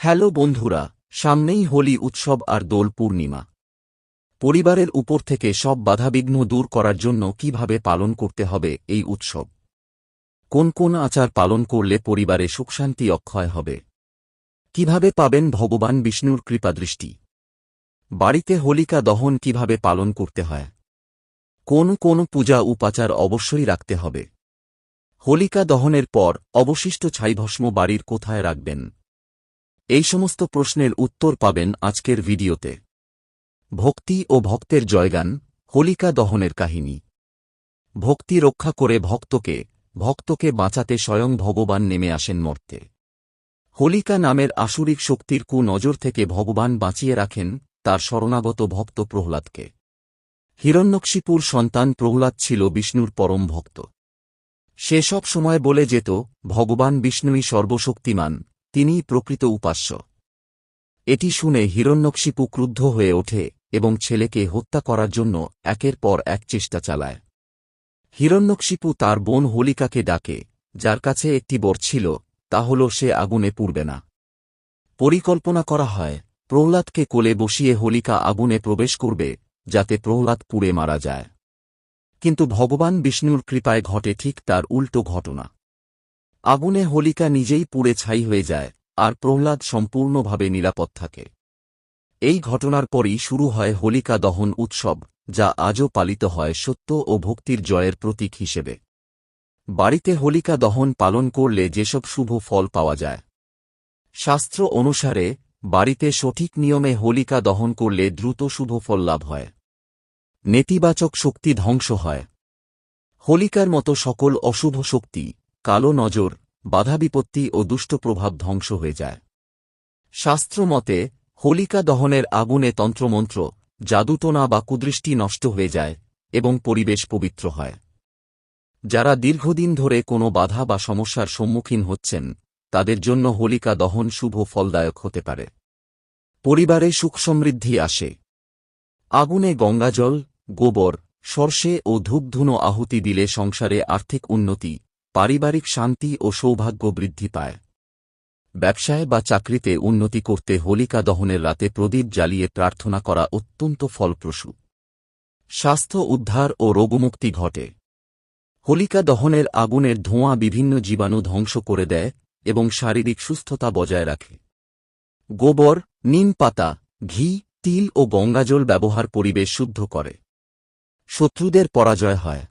Hello বন্ধুরা, সামনেই হোলি উৎসব আর দোল পূর্ণিমা। পরিবারের উপর থেকে সব বাধাবিঘ্ন দূর করার জন্য কিভাবে পালন করতে হবে এই উৎসব? কোন কোন আচার পালন করলে পরিবারে সুখশান্তি অক্ষয় হবে? কিভাবে পাবেন ভগবান বিষ্ণুর কৃপাদৃষ্টি? বাড়িতে হোলিকা দহন কিভাবে পালন করতে হয়? কোন কোন পূজা উপাচার অবশ্যই রাখতে হবে? হোলিকা দহনের পর অবশিষ্ট ছাইভস্ম বাড়ির কোথায় রাখবেন? এই সমস্ত প্রশ্নের উত্তর পাবেন আজকের ভিডিওতে। ভক্তি ও ভক্তের জয়গান, হোলিকা দহনের কাহিনী। ভক্তি রক্ষা করে ভক্তকে বাঁচাতে স্বয়ং ভগবান নেমে আসেন মর্তে। হোলিকা নামের আসুরিক শক্তির নজর থেকে ভগবান বাঁচিয়ে রাখেন তার শরণাগত ভক্ত প্রহ্লাদকে। হিরণ্যকশিপুর সন্তান প্রহ্লাদ ছিল বিষ্ণুর পরম ভক্ত। সে সব সময় বলে যেত, ভগবান বিষ্ণুই সর্বশক্তিমান, তিনিই প্রকৃত উপাস্য। এটি শুনে হিরণ্যকশিপু ক্রুদ্ধ হয়ে ওঠে এবং ছেলেকে হত্যা করার জন্য একের পর এক চেষ্টা চালায়। হিরণ্যকশিপু তার বোন হোলিকাকে ডাকে, যার কাছে একটি বর ছিল, তা হল সে আগুনে পুড়বে না। পরিকল্পনা করা হয়, প্রহ্লাদকে কোলে বসিয়ে হোলিকা আগুনে প্রবেশ করবে, যাতে প্রহ্লাদ পুড়ে মারা যায়। কিন্তু ভগবান বিষ্ণুর কৃপায় ঘটে ঠিক তার উল্টো ঘটনা। আগুনে হোলিকা নিজেই পুড়ে ছাই হয়ে যায়, আর প্রহ্লাদ সম্পূর্ণভাবে নিরাপদ থাকে। এই ঘটনার পরই শুরু হয় হোলিকা দহন উৎসব, যা আজও পালিত হয় সত্য ও ভক্তির জয়ের প্রতীক হিসেবে। বাড়িতে হোলিকা দহন পালন করলে যেসব শুভ ফল পাওয়া যায়। শাস্ত্র অনুসারে বাড়িতে সঠিক নিয়মে হোলিকা দহন করলে দ্রুত শুভ ফল লাভ হয়। নেতিবাচক শক্তি ধ্বংস হয়। হোলিকার মতো সকল অশুভ শক্তি, কালো নজর, বাধাবিপত্তি ও দুষ্ট প্রভাব ধ্বংস হয়ে যায়। শাস্ত্রমতে হোলিকা দহনের আগুনে তন্ত্রমন্ত্র, জাদুটোনা বা কুদৃষ্টি নষ্ট হয়ে যায় এবং পরিবেশ পবিত্র হয়। যারা দীর্ঘদিন ধরে কোনো বাধা বা সমস্যার সম্মুখীন হচ্ছেন, তাদের জন্য হোলিকা দহন শুভ ফলদায়ক হতে পারে। পরিবারে সুখ সমৃদ্ধি আসে। আগুনে গঙ্গাজল, গোবর, সর্ষে ও ধূপধুনো আহুতি দিলে সংসারে আর্থিক উন্নতি, পারিবারিক শান্তি ও সৌভাগ্য বৃদ্ধি পায়। ব্যবসায় বা চাকরিতে উন্নতি করতে হোলিকা দহনের রাতে প্রদীপ জ্বালিয়ে প্রার্থনা করা অত্যন্ত ফলপ্রসূ। স্বাস্থ্য উদ্ধার ও রোগমুক্তি ঘটে। হোলিকা দহনের আগুনের ধোঁয়া বিভিন্ন জীবাণু ধ্বংস করে দেয় এবং শারীরিক সুস্থতা বজায় রাখে। গোবর, নিম পাতা, ঘি, তিল ও গঙ্গাজল ব্যবহার পরিবেশ শুদ্ধ করে। শত্রুদের পরাজয় হয়।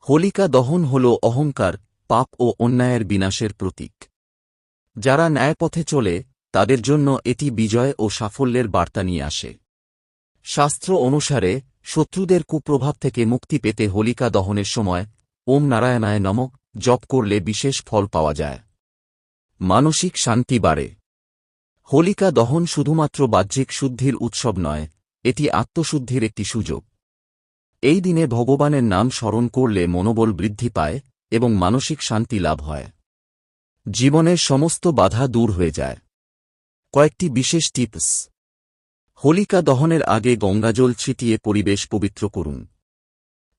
হোলিকা দহন হল অহংকার, পাপ ও অন্যায়ের বিনাশের প্রতীক। যারা ন্যায়পথে চলে, তাদের জন্য এটি বিজয় ও সাফল্যের বার্তা নিয়ে আসে। শাস্ত্র অনুসারে শত্রুদের কুপ্রভাব থেকে মুক্তি পেতে হোলিকা দহনের সময় ওম নারায়ণায় নমঃ জপ করলে বিশেষ ফল পাওয়া যায়। মানসিক শান্তি বাড়ে। হোলিকা দহন শুধুমাত্র বাহ্যিক শুদ্ধির উৎসব নয়, এটি আত্মশুদ্ধির একটি সুযোগ। এই দিনে ভগবানের নাম স্মরণ করলে মনোবল বৃদ্ধি পায় এবং মানসিক শান্তি লাভ হয়। জীবনের সমস্ত বাধা দূর হয়ে যায়। কয়েকটি বিশেষ টিপস। হোলিকা দহনের আগে গঙ্গাজল ছিটিয়ে পরিবেশ পবিত্র করুন।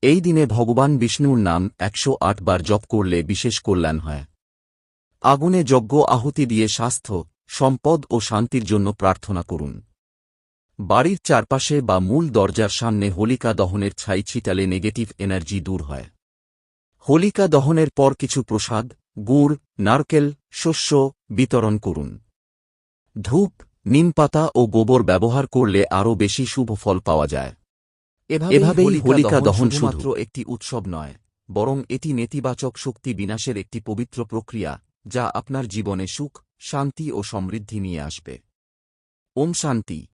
এই দিনে ভগবান বিষ্ণুর নাম 108 বার জপ করলে বিশেষ কল্যাণ হয়। আগুনে যজ্ঞ আহুতি দিয়ে স্বাস্থ্য, সম্পদ ও শান্তির জন্য প্রার্থনা করুন। বাড়ির চারপাশে বা মূল দরজার সামনে হোলিকা দহনের ছাই ছিটালে নেগেটিভ এনার্জি দূর হয়। হোলিকা দহনের পর কিছু প্রসাদ, গুড়, নারকেল, শস্য বিতরণ করুন। ধূপ, নিমপাতা ও গোবর ব্যবহার করলে আরও বেশি শুভ ফল পাওয়া যায়। এভাবেই হোলিকা দহন শুধুমাত্র একটি উৎসব নয়, বরং এটি নেতিবাচক শক্তি বিনাশের একটি পবিত্র প্রক্রিয়া, যা আপনার জীবনে সুখ, শান্তি ও সমৃদ্ধি নিয়ে আসবে। ওম শান্তি।